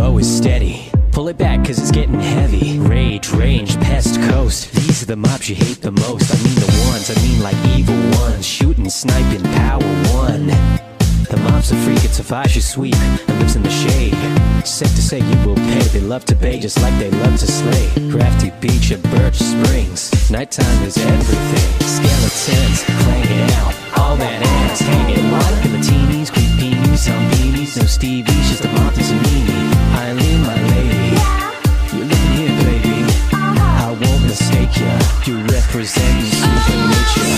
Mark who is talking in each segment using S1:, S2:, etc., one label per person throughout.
S1: flow is steady. Pull it back cause it's getting heavy. Rage, range, pest, coast. These are the mobs you hate the most. I mean the ones, I mean like evil ones. Shooting, sniping, power one. The mob's a freak, it survives your sweep and lives in the shade. Safe to say you will pay. They love to pay just like they love to slay. Crafty beach at Birch Springs. Nighttime is everything. Skeletons clanging out. All that ass hanging out. Guillotines, creepinis, zombinis. No Stevie's, just a moth and some meanie. Eileen, my lady, you're looking here, baby. I won't mistake ya. You represent super nature.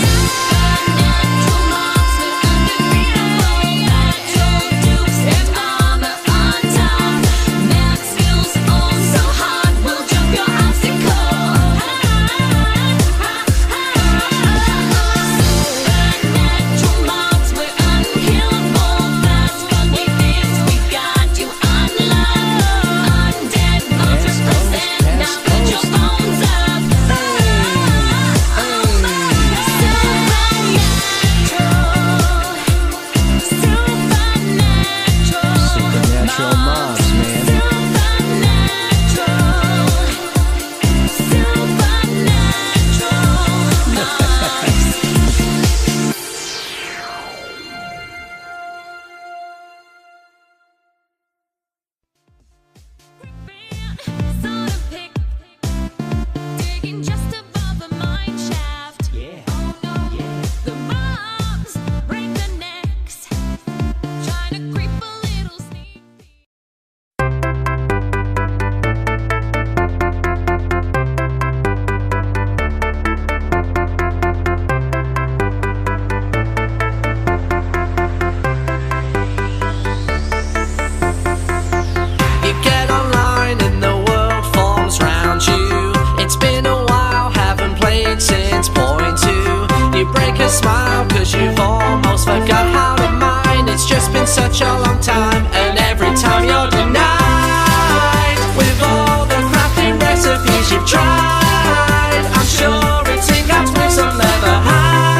S2: Smile, cause you've almost forgot how to mine. It's just been such a long time, and every time you're denied. With all the crafting recipes you've tried, I'm sure it's ingots with some leather hides.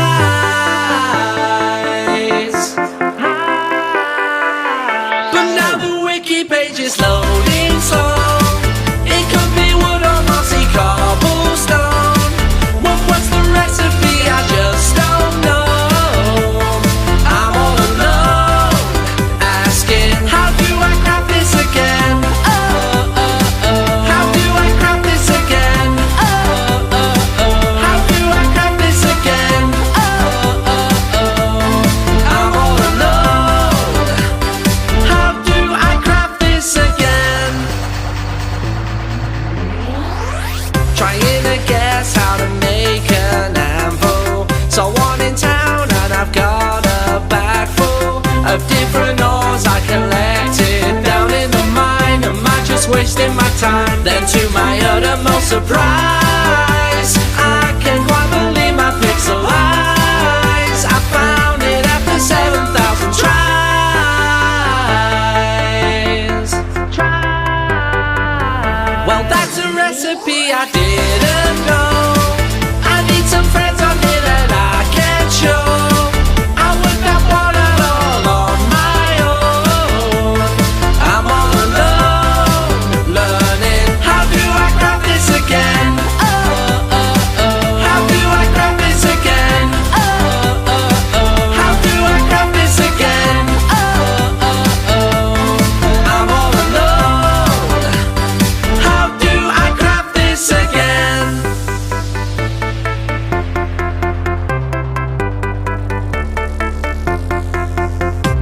S2: But now the wiki page is loading slow. It could be wood or mossy cobblestone. What's the recipe? I just don't know. I'm all alone, asking, how do I craft this again? How do I craft this again? How do I craft this again? I'm all alone. How do I craft this again? Trying to guess how to make an anvil. So one in town and I've got a bag full of different ores I collected down in the mine. Am I just wasting my time? Then to my uttermost surprise, I can quite believe my pixel eyes. I found it after 7,000 tries. Well, that's a recipe I didn't know. I need some friends on here that I can show. I worked that one out all on my own. I'm all alone, learning. How do I craft this again? How do I craft this again? How do I craft this again? I'm all alone. How do I craft this again?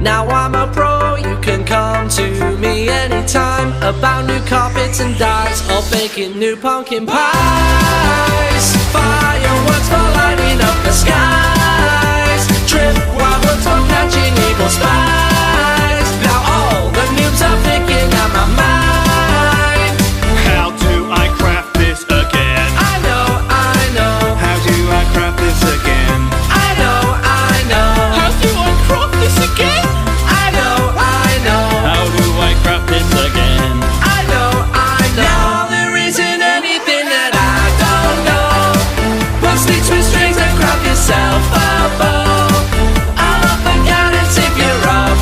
S2: Now I'm a pro, you can come to me anytime about new carpets and dyes or baking new pumpkin pies. Fireworks for lighting up the skies. Trip wildwoods for catching evil spies. Now all the noobs are thinking out my mind.
S3: How do I craft this again?
S2: I know.
S3: How do I craft this again?
S2: I know.
S3: How do I craft this again?
S2: I know.
S3: How do I craft this again?
S2: I know. Now there isn't anything that I don't know. Put sticks with strings and craft yourself a bow. I'll up and guidance if you're up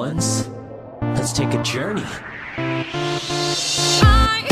S1: ones. Let's take a journey.
S4: I